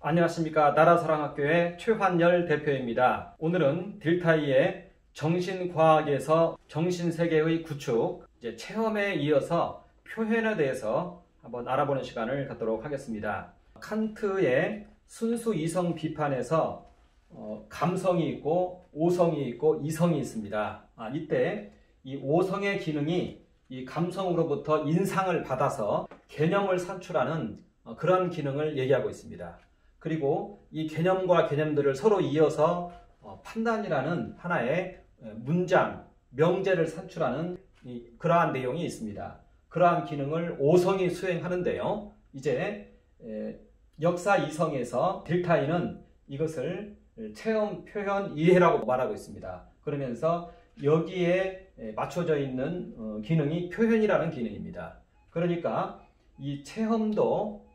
안녕하십니까. 나라사랑학교의 최환열 대표입니다. 오늘은 딜타이의 정신과학에서 정신세계의 구축, 체험에 이어서 표현에 대해서 한번 알아보는 시간을 갖도록 하겠습니다. 칸트의 순수 이성 비판에서 감성이 있고 오성이 있고 이성이 있습니다. 이때 이 오성의 기능이 이 감성으로부터 인상을 받아서 개념을 산출하는 그런 기능을 얘기하고 있습니다. 그리고 이 개념과 개념들을 서로 이어서 판단이라는 하나의 문장, 명제를 산출하는 그러한 내용이 있습니다. 그러한 기능을 오성이 수행하는데요. 이제 역사 이성에서 딜타이는 이것을 체험, 표현, 이해라고 말하고 있습니다. 그러면서 여기에 맞춰져 있는 기능이 표현이라는 기능입니다. 그러니까 이 체험도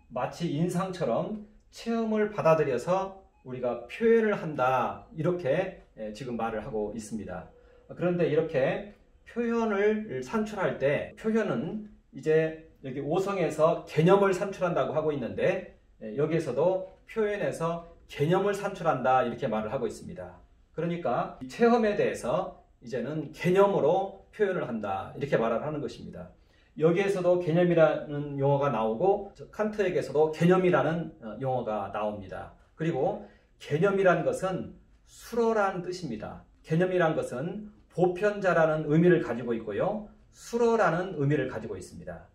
마치 인상처럼 체험을 받아들여서 우리가 표현을 한다, 이렇게 지금 말을 하고 있습니다. 그런데 이렇게 표현을 산출할 때 표현은 이제 여기 오성에서 개념을 산출한다고 하고 있는데 여기에서도 표현에서 개념을 산출한다, 이렇게 말을 하고 있습니다. 그러니까 체험에 대해서 이제는 개념으로 표현을 한다, 이렇게 말을 하는 것입니다. 여기에서도 개념이라는 용어가 나오고 칸트에게서도 개념이라는 용어가 나옵니다. 그리고 개념이란 것은 수로라는 뜻입니다. 개념이란 것은 보편자라는 의미를 가지고 있고요, 수로라는 의미를 가지고 있습니다.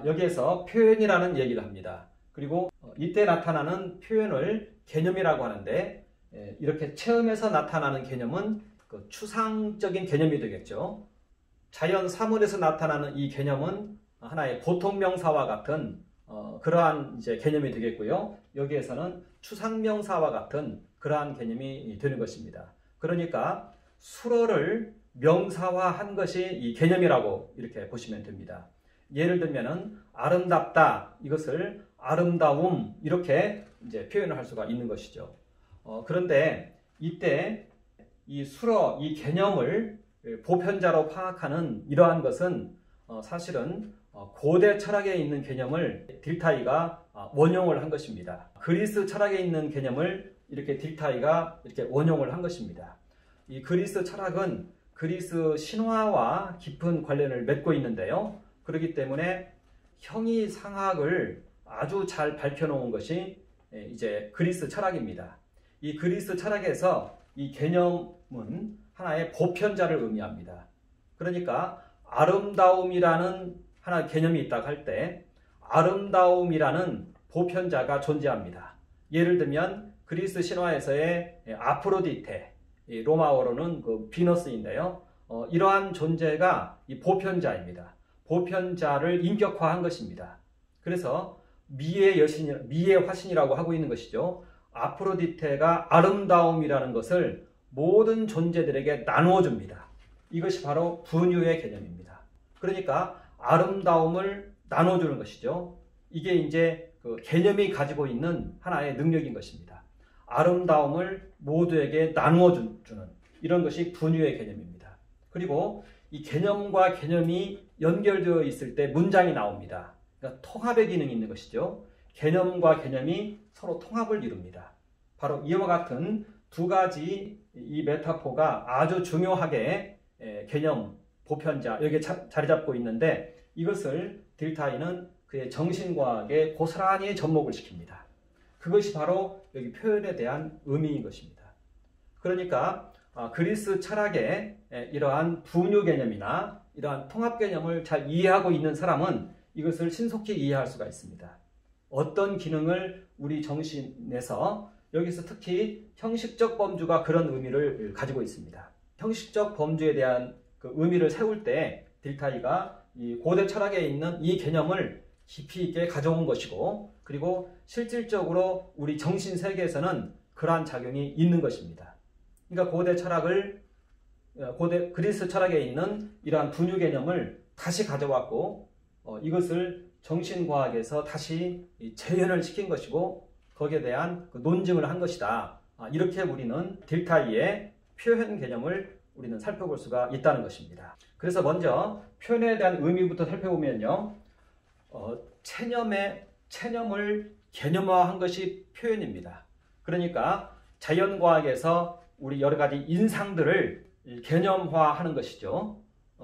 여기에서 표현이라는 얘기를 합니다. 그리고 이때 나타나는 표현을 개념이라고 하는데 이렇게 체험에서 나타나는 개념은 추상적인 개념이 되겠죠. 자연 사물에서 나타나는 이 개념은 하나의 보통명사와 같은 그러한 이제 개념이 되겠고요. 여기에서는 추상명사와 같은 그러한 개념이 되는 것입니다. 그러니까 수로를 명사화한 것이 이 개념이라고 이렇게 보시면 됩니다. 예를 들면은 아름답다, 이것을 아름다움, 이렇게 이제 표현을 할 수가 있는 것이죠. 그런데 이때 이 수로, 이 개념을 보편자로 파악하는 이러한 것은 사실은 고대 철학에 있는 개념을 딜타이가 원용을 한 것입니다. 그리스 철학에 있는 개념을 이렇게 딜타이가 이렇게 원용을 한 것입니다. 이 그리스 철학은 그리스 신화와 깊은 관련을 맺고 있는데요. 그렇기 때문에 형이상학을 아주 잘 밝혀놓은 것이 이제 그리스 철학입니다. 이 그리스 철학에서 이 개념은 하나의 보편자를 의미합니다. 그러니까 아름다움이라는 하나의 개념이 있다고 할 때 아름다움이라는 보편자가 존재합니다. 예를 들면 그리스 신화에서의 아프로디테, 로마어로는 그 비너스인데요. 이러한 존재가 이 보편자입니다. 보편자를 인격화한 것입니다. 그래서 미의 여신, 미의 화신이라고 하고 있는 것이죠. 아프로디테가 아름다움이라는 것을 모든 존재들에게 나누어 줍니다. 이것이 바로 분유의 개념입니다. 그러니까 아름다움을 나눠주는 것이죠. 이게 이제 그 개념이 가지고 있는 하나의 능력인 것입니다. 아름다움을 모두에게 나누어 주는 이런 것이 분유의 개념입니다. 그리고 이 개념과 개념이 연결되어 있을 때 문장이 나옵니다. 그러니까 통합의 기능이 있는 것이죠. 개념과 개념이 서로 통합을 이룹니다. 바로 이와 같은 두 가지 이 메타포가 아주 중요하게 개념, 보편자, 여기에 자리 잡고 있는데 이것을 딜타이는 그의 정신과학에 고스란히 접목을 시킵니다. 그것이 바로 여기 표현에 대한 의미인 것입니다. 그러니까 그리스 철학의 이러한 분유 개념이나 이러한 통합 개념을 잘 이해하고 있는 사람은 이것을 신속히 이해할 수가 있습니다. 어떤 기능을 우리 정신에서 여기서 특히 형식적 범주가 그런 의미를 가지고 있습니다. 형식적 범주에 대한 그 의미를 세울 때 딜타이가 이 고대 철학에 있는 이 개념을 깊이 있게 가져온 것이고, 그리고 실질적으로 우리 정신 세계에서는 그러한 작용이 있는 것입니다. 그러니까 고대 그리스 철학에 있는 이러한 분유 개념을 다시 가져왔고 이것을 정신과학에서 다시 재현을 시킨 것이고 거기에 대한 논증을 한 것이다. 이렇게 우리는 딜타이의 표현 개념을 우리는 살펴볼 수가 있다는 것입니다. 그래서 먼저 표현에 대한 의미부터 살펴보면요. 체념을 개념화한 것이 표현입니다. 그러니까 자연과학에서 우리 여러 가지 인상들을 개념화하는 것이죠.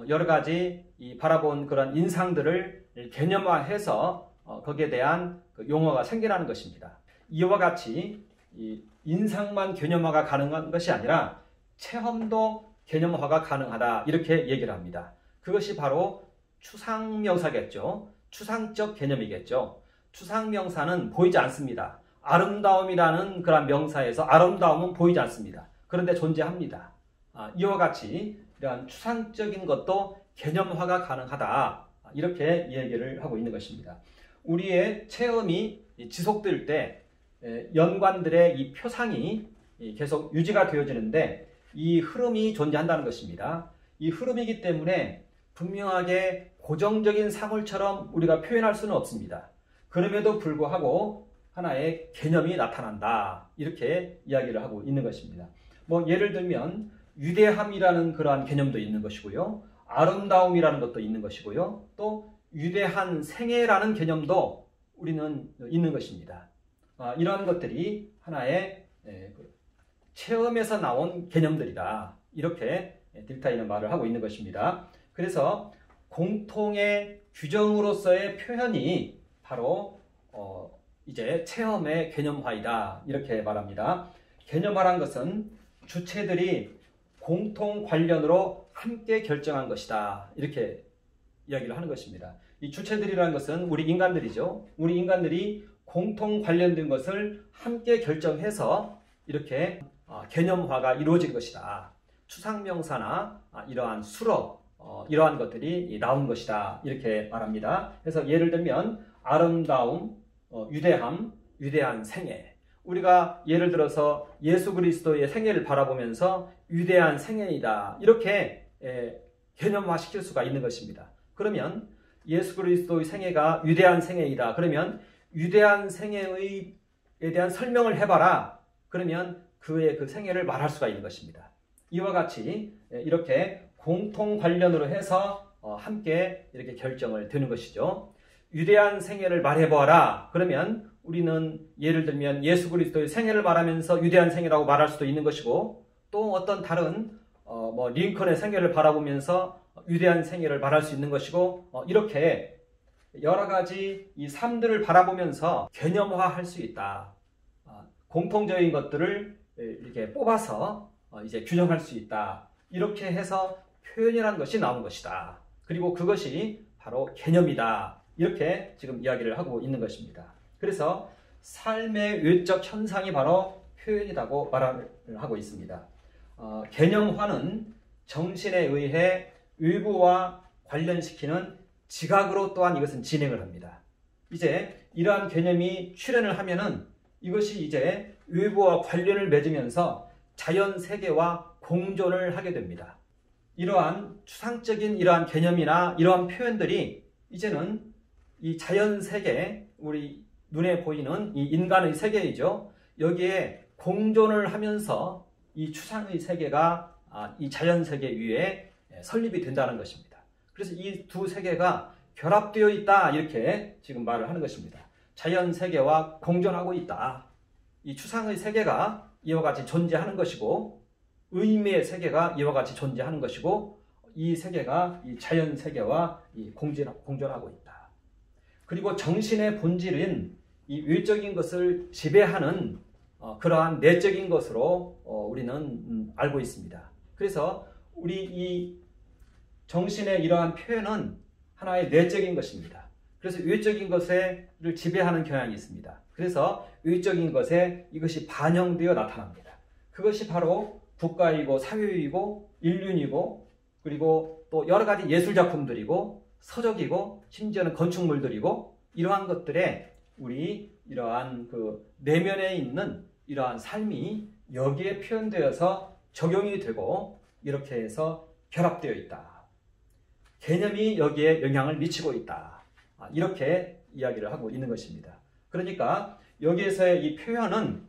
여러 가지 바라본 그런 인상들을 개념화해서 거기에 대한 용어가 생겨나는 것입니다. 이와 같이 인상만 개념화가 가능한 것이 아니라 체험도 개념화가 가능하다, 이렇게 얘기를 합니다. 그것이 바로 추상명사겠죠. 추상적 개념이겠죠. 추상명사는 보이지 않습니다. 아름다움이라는 그런 명사에서 아름다움은 보이지 않습니다. 그런데 존재합니다. 이와 같이 이러한 추상적인 것도 개념화가 가능하다, 이렇게 얘기를 하고 있는 것입니다. 우리의 체험이 지속될 때 연관들의 이 표상이 계속 유지가 되어지는데 이 흐름이 존재한다는 것입니다. 이 흐름이기 때문에 분명하게 고정적인 사물처럼 우리가 표현할 수는 없습니다. 그럼에도 불구하고 하나의 개념이 나타난다, 이렇게 이야기를 하고 있는 것입니다. 예를 들면 위대함이라는 그러한 개념도 있는 것이고요, 아름다움이라는 것도 있는 것이고요, 또 위대한 생애라는 개념도 우리는 있는 것입니다. 이러한 것들이 하나의 체험에서 나온 개념들이다, 이렇게 딜타이는 말을 하고 있는 것입니다. 그래서 공통의 규정으로서의 표현이 바로 이제 체험의 개념화이다, 이렇게 말합니다. 개념화란 것은 주체들이 공통 관련으로 함께 결정한 것이다, 이렇게 이야기를 하는 것입니다. 이 주체들이라는 것은 우리 인간들이죠. 우리 인간들이 공통 관련된 것을 함께 결정해서 이렇게 개념화가 이루어진 것이다. 추상명사나 이러한 수록, 이러한 것들이 나온 것이다, 이렇게 말합니다. 그래서 예를 들면 아름다움, 위대함, 위대한 생애. 우리가 예를 들어서 예수 그리스도의 생애를 바라보면서 위대한 생애이다, 이렇게 개념화시킬 수가 있는 것입니다. 그러면 예수 그리스도의 생애가 위대한 생애이다, 그러면 위대한 생애에 대한 설명을 해봐라, 그러면 그의 그 생애를 말할 수가 있는 것입니다. 이와 같이 이렇게 공통 관련으로 해서 함께 이렇게 결정을 되는 것이죠. 위대한 생애를 말해보아라, 그러면 우리는 예를 들면 예수 그리스도의 생애를 말하면서 위대한 생애라고 말할 수도 있는 것이고, 또 어떤 다른 링컨의 생애를 바라보면서 위대한 생애를 말할 수 있는 것이고, 이렇게 여러 가지 이 삶들을 바라보면서 개념화할 수 있다. 공통적인 것들을 이렇게 뽑아서 이제 균형할 수 있다. 이렇게 해서 표현이라는 것이 나온 것이다. 그리고 그것이 바로 개념이다, 이렇게 지금 이야기를 하고 있는 것입니다. 그래서 삶의 외적 현상이 바로 표현이라고 말을 하고 있습니다. 개념화는 정신에 의해 외부와 관련시키는 지각으로 또한 이것은 진행을 합니다. 이제 이러한 개념이 출현을 하면은 이것이 이제 외부와 관련을 맺으면서 자연 세계와 공존을 하게 됩니다. 이러한 추상적인 이러한 개념이나 이러한 표현들이 이제는 이 자연 세계, 우리 눈에 보이는 이 인간의 세계이죠. 여기에 공존을 하면서 이 추상의 세계가 이 자연 세계 위에 설립이 된다는 것입니다. 그래서 이 두 세계가 결합되어 있다, 이렇게 지금 말을 하는 것입니다. 자연 세계와 공존하고 있다. 이 추상의 세계가 이와 같이 존재하는 것이고, 의미의 세계가 이와 같이 존재하는 것이고, 이 세계가 이 자연 세계와 공존하고 있다. 그리고 정신의 본질은 이 외적인 것을 지배하는 그러한 내적인 것으로 우리는 알고 있습니다. 그래서 우리 이 정신의 이러한 표현은 하나의 내적인 것입니다. 그래서 외적인 것을 지배하는 경향이 있습니다. 그래서 외적인 것에 이것이 반영되어 나타납니다. 그것이 바로 국가이고 사회이고 인륜이고, 그리고 또 여러 가지 예술작품들이고 서적이고 심지어는 건축물들이고, 이러한 것들에 우리 이러한 그 내면에 있는 이러한 삶이 여기에 표현되어서 적용이 되고, 이렇게 해서 결합되어 있다. 개념이 여기에 영향을 미치고 있다. 이렇게 이야기를 하고 있는 것입니다. 그러니까 여기에서의 이 표현은,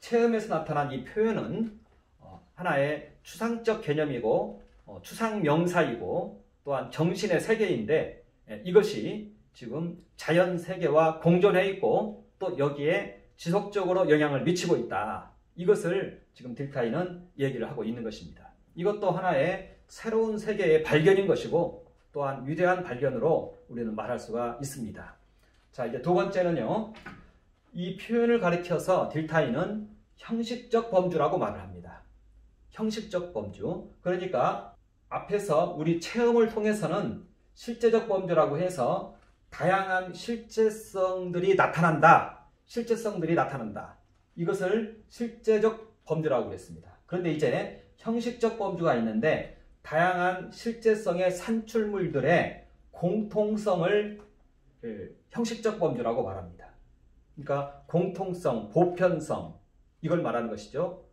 체험에서 나타난 이 표현은 하나의 추상적 개념이고 추상명사이고 또한 정신의 세계인데, 이것이 지금 자연 세계와 공존해 있고 또 여기에 지속적으로 영향을 미치고 있다. 이것을 지금 딜타이는 얘기를 하고 있는 것입니다. 이것도 하나의 새로운 세계의 발견인 것이고 또한 위대한 발견으로 우리는 말할 수가 있습니다. 자, 이제 두 번째는요. 이 표현을 가리켜서 딜타이는 형식적 범주라고 말을 합니다. 형식적 범주. 그러니까 앞에서 우리 체험을 통해서는 실제적 범주라고 해서 다양한 실제성들이 나타난다. 실제성들이 나타난다. 이것을 실제적 범주라고 했습니다. 그런데 이제 형식적 범주가 있는데 다양한 실제성의 산출물들의 공통성을 형식적 범주라고 말합니다. 그러니까 공통성, 보편성 이걸 말하는 것이죠.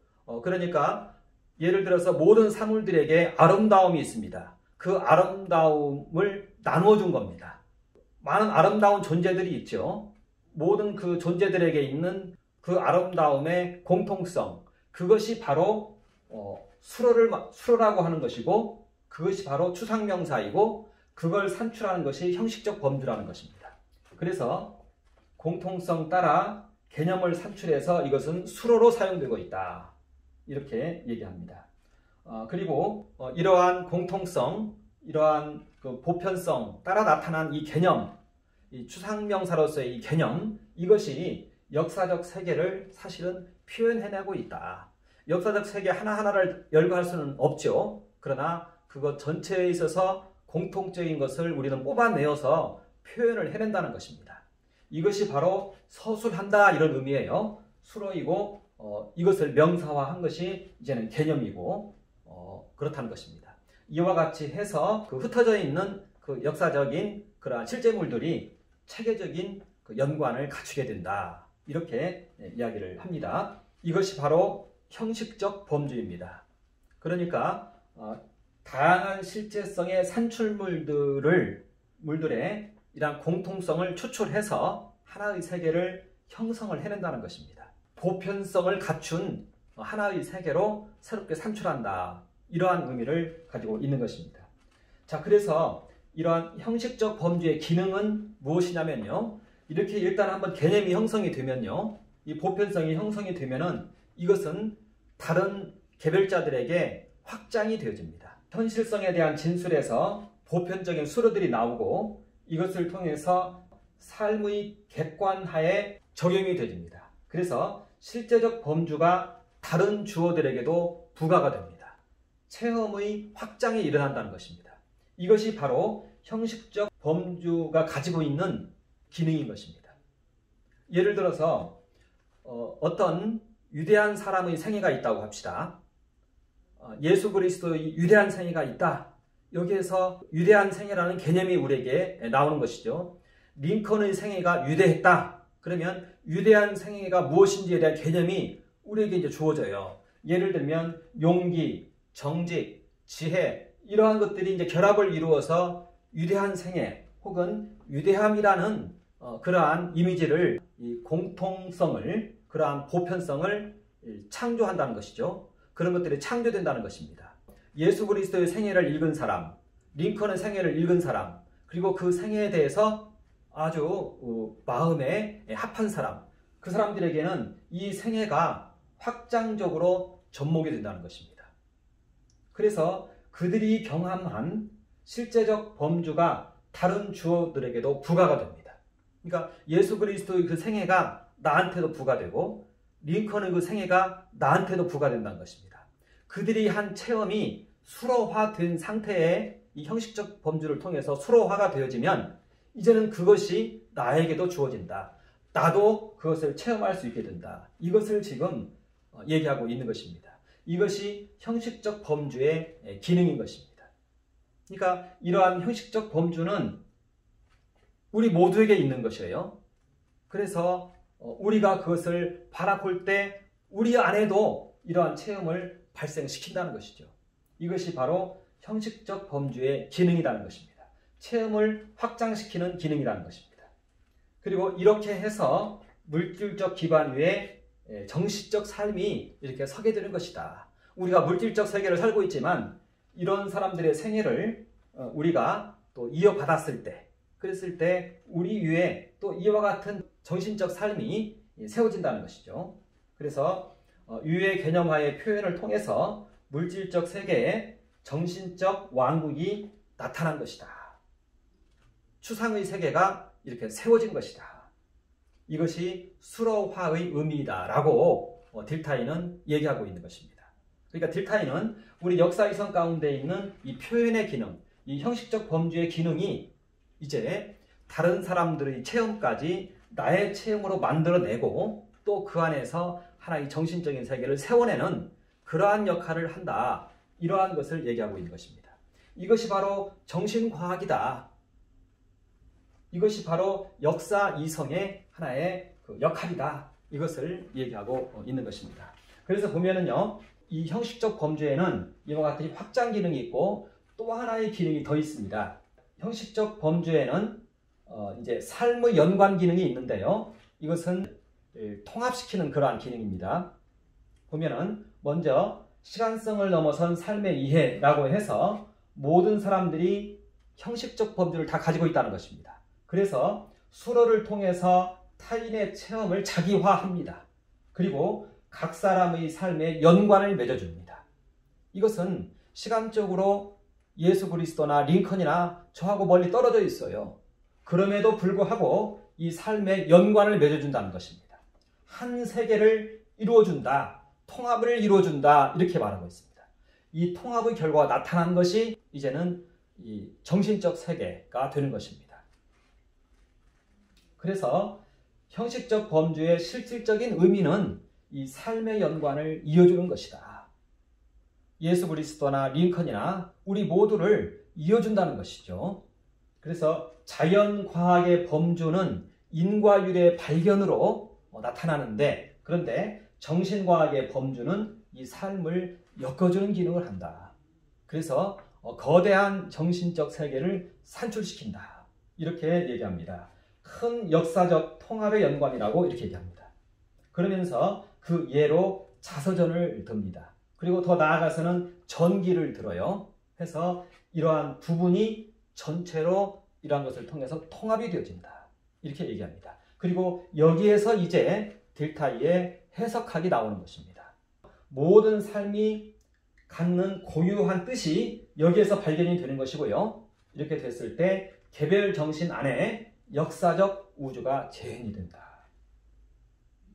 그러니까 예를 들어서 모든 사물들에게 아름다움이 있습니다. 그 아름다움을 나눠준 겁니다. 많은 아름다운 존재들이 있죠. 모든 그 존재들에게 있는 그 아름다움의 공통성, 그것이 바로 수로라고 하는 것이고 그것이 바로 추상명사이고 그걸 산출하는 것이 형식적 범주라는 것입니다. 그래서 공통성 따라 개념을 산출해서 이것은 수로로 사용되고 있다. 이렇게 얘기합니다. 그리고 이러한 공통성, 이러한 그 보편성 따라 나타난 이 개념, 이 추상명사로서의 이 개념, 이것이 역사적 세계를 사실은 표현해내고 있다. 역사적 세계 하나하나를 열거할 수는 없죠. 그러나 그것 전체에 있어서 공통적인 것을 우리는 뽑아내어서 표현을 해낸다는 것입니다. 이것이 바로 서술한다 이런 의미예요. 수로이고 이것을 명사화한 것이 이제는 개념이고 그렇다는 것입니다. 이와 같이 해서 그 흩어져 있는 그 역사적인 그러한 실제물들이 체계적인 그 연관을 갖추게 된다. 이렇게 이야기를 합니다. 이것이 바로 형식적 범주입니다. 그러니까 다양한 실제성의 산출물들의 이러한 공통성을 추출해서 하나의 세계를 형성을 해낸다는 것입니다. 보편성을 갖춘 하나의 세계로 새롭게 산출한다. 이러한 의미를 가지고 있는 것입니다. 자, 그래서 이러한 형식적 범주의 기능은 무엇이냐면요. 이렇게 일단 한번 개념이 형성이 되면요. 이 보편성이 형성이 되면은 이것은 다른 개별자들에게 확장이 되어집니다. 현실성에 대한 진술에서 보편적인 수로들이 나오고 이것을 통해서 삶의 객관하에 적용이 되집니다. 그래서 실제적 범주가 다른 주어들에게도 부과가 됩니다. 체험의 확장이 일어난다는 것입니다. 이것이 바로 형식적 범주가 가지고 있는 기능인 것입니다. 예를 들어서 어떤 위대한 사람의 생애가 있다고 합시다. 예수 그리스도의 위대한 생애가 있다. 여기에서 위대한 생애라는 개념이 우리에게 나오는 것이죠. 링컨의 생애가 위대했다. 그러면 위대한 생애가 무엇인지에 대한 개념이 우리에게 이제 주어져요. 예를 들면 용기, 정직, 지혜 이러한 것들이 이제 결합을 이루어서 위대한 생애 혹은 위대함이라는 그러한 이미지를 이 공통성을 그러한 보편성을 창조한다는 것이죠. 그런 것들이 창조된다는 것입니다. 예수 그리스도의 생애를 읽은 사람, 링컨의 생애를 읽은 사람, 그리고 그 생애에 대해서 아주 마음에 합한 사람, 그 사람들에게는 이 생애가 확장적으로 접목이 된다는 것입니다. 그래서 그들이 경험한 실제적 범주가 다른 주어들에게도 부과가 됩니다. 그러니까 예수 그리스도의 그 생애가 나한테도 부과되고 링컨의 그 생애가 나한테도 부과된다는 것입니다. 그들이 한 체험이 수로화된 상태의 이 형식적 범주를 통해서 수로화가 되어지면 이제는 그것이 나에게도 주어진다. 나도 그것을 체험할 수 있게 된다. 이것을 지금 얘기하고 있는 것입니다. 이것이 형식적 범주의 기능인 것입니다. 그러니까 이러한 형식적 범주는 우리 모두에게 있는 것이에요. 그래서 우리가 그것을 바라볼 때 우리 안에도 이러한 체험을 발생시킨다는 것이죠. 이것이 바로 형식적 범주의 기능이라는 것입니다. 체험을 확장시키는 기능이라는 것입니다. 그리고 이렇게 해서 물질적 기반 위에 정신적 삶이 이렇게 서게 되는 것이다. 우리가 물질적 세계를 살고 있지만 이런 사람들의 생애를 우리가 또 이어받았을 때, 그랬을 때 우리 위에 또 이와 같은 정신적 삶이 세워진다는 것이죠. 그래서 유해 개념화의 표현을 통해서 물질적 세계에 정신적 왕국이 나타난 것이다. 추상의 세계가 이렇게 세워진 것이다. 이것이 수로화의 의미이다 라고 딜타이는 얘기하고 있는 것입니다. 그러니까 딜타이는 우리 역사이성 가운데 있는 이 표현의 기능, 이 형식적 범주의 기능이 이제 다른 사람들의 체험까지 나의 체험으로 만들어내고 또 그 안에서 하나의 정신적인 세계를 세워내는 그러한 역할을 한다. 이러한 것을 얘기하고 있는 것입니다. 이것이 바로 정신과학이다. 이것이 바로 역사 이성의 하나의 그 역할이다. 이것을 얘기하고 있는 것입니다. 그래서 보면은요, 이 형식적 범주에는 이와 같은 확장 기능이 있고 또 하나의 기능이 더 있습니다. 형식적 범주에는 이제 삶의 연관 기능이 있는데요. 이것은 통합시키는 그러한 기능입니다. 보면은 먼저 시간성을 넘어선 삶의 이해라고 해서 모든 사람들이 형식적 범주를 다 가지고 있다는 것입니다. 그래서 수로를 통해서 타인의 체험을 자기화합니다. 그리고 각 사람의 삶에 연관을 맺어줍니다. 이것은 시간적으로 예수 그리스도나 링컨이나 저하고 멀리 떨어져 있어요. 그럼에도 불구하고 이 삶에 연관을 맺어준다는 것입니다. 한 세계를 이루어준다. 통합을 이루어준다. 이렇게 말하고 있습니다. 이 통합의 결과가 나타난 것이 이제는 이 정신적 세계가 되는 것입니다. 그래서 형식적 범주의 실질적인 의미는 이 삶의 연관을 이어주는 것이다. 예수 그리스도나 링컨이나 우리 모두를 이어준다는 것이죠. 그래서 자연과학의 범주는 인과율의 발견으로 나타나는데, 그런데 정신과학의 범주는 이 삶을 엮어주는 기능을 한다. 그래서 거대한 정신적 세계를 산출시킨다. 이렇게 얘기합니다. 큰 역사적 통합의 연관이라고 이렇게 얘기합니다. 그러면서 그 예로 자서전을 듭니다. 그리고 더 나아가서는 전기를 들어요. 해서 이러한 부분이 전체로 이러한 것을 통해서 통합이 되어진다. 이렇게 얘기합니다. 그리고 여기에서 이제 딜타이의 해석학이 나오는 것입니다. 모든 삶이 갖는 고유한 뜻이 여기에서 발견이 되는 것이고요. 이렇게 됐을 때 개별 정신 안에 역사적 우주가 재현이 된다.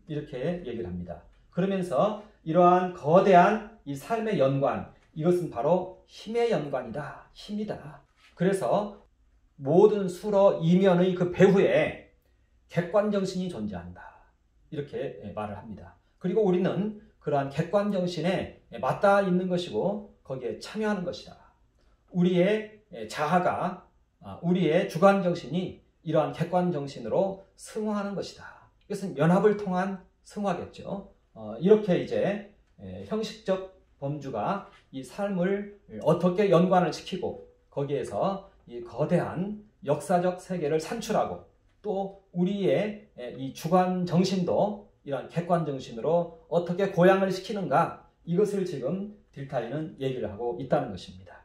이렇게 얘기를 합니다. 그러면서 이러한 거대한 이 삶의 연관, 이것은 바로 힘의 연관이다. 힘이다. 그래서 모든 수로 이면의 그 배후에 객관정신이 존재한다. 이렇게 말을 합니다. 그리고 우리는 그러한 객관정신에 맞닿아 있는 것이고 거기에 참여하는 것이다. 우리의 자아가, 우리의 주관정신이 이러한 객관정신으로 승화하는 것이다. 이것은 연합을 통한 승화겠죠. 이렇게 이제 형식적 범주가 이 삶을 어떻게 연관을 시키고 거기에서 이 거대한 역사적 세계를 산출하고 또 우리의 이 주관 정신도 이러한 객관 정신으로 어떻게 고양을 시키는가, 이것을 지금 딜타이는 얘기를 하고 있다는 것입니다.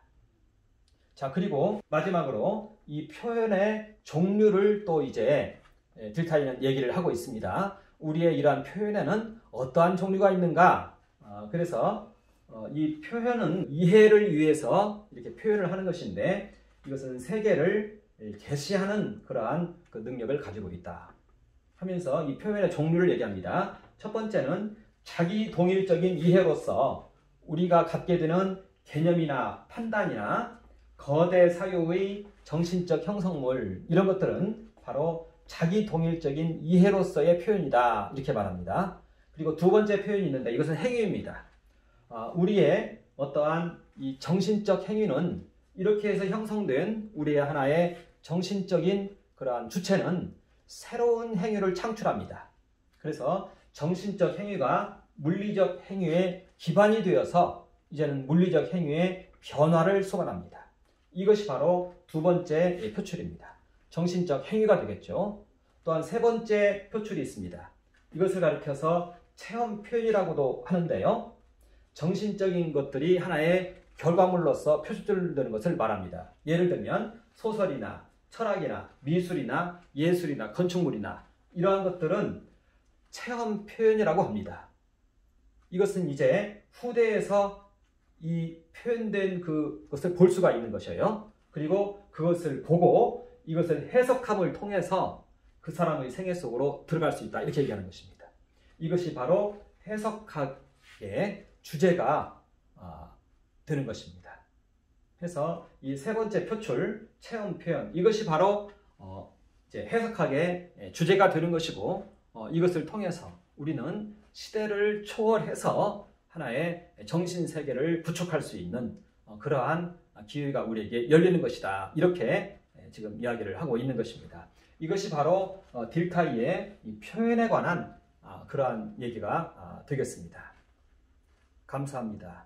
자, 그리고 마지막으로 이 표현의 종류를 또 이제 딜타이는 얘기를 하고 있습니다. 우리의 이러한 표현에는 어떠한 종류가 있는가? 그래서 이 표현은 이해를 위해서 이렇게 표현을 하는 것인데 이것은 세계를 계시하는 그러한 그 능력을 가지고 있다 하면서 이 표현의 종류를 얘기합니다. 첫 번째는 자기 동일적인 이해로서 우리가 갖게 되는 개념이나 판단이나 거대 사유의 정신적 형성물, 이런 것들은 바로 자기 동일적인 이해로서의 표현이다. 이렇게 말합니다. 그리고 두 번째 표현이 있는데 이것은 행위입니다. 우리의 어떠한 이 정신적 행위는 이렇게 해서 형성된 우리의 하나의 정신적인 그러한 주체는 새로운 행위를 창출합니다. 그래서 정신적 행위가 물리적 행위의 기반이 되어서 이제는 물리적 행위의 변화를 소관합니다. 이것이 바로 두 번째 표출입니다. 정신적 행위가 되겠죠. 또한 세 번째 표출이 있습니다. 이것을 가리켜서 체험 표현이라고도 하는데요. 정신적인 것들이 하나의 결과물로서 표출되는 것을 말합니다. 예를 들면 소설이나 철학이나 미술이나 예술이나 건축물이나 이러한 것들은 체험 표현이라고 합니다. 이것은 이제 후대에서 이 표현된 그것을 볼 수가 있는 것이에요. 그리고 그것을 보고 이것을 해석함을 통해서 그 사람의 생애 속으로 들어갈 수 있다. 이렇게 얘기하는 것입니다. 이것이 바로 해석학의 주제가 되는 것입니다. 그래서 이 세 번째 표출, 체험 표현, 이것이 바로 이제 해석학의 주제가 되는 것이고, 이것을 통해서 우리는 시대를 초월해서 하나의 정신세계를 구축할 수 있는 그러한 기회가 우리에게 열리는 것이다. 이렇게 지금 이야기를 하고 있는 것입니다. 이것이 바로 딜타이의 표현에 관한 그러한 얘기가 되겠습니다. 감사합니다.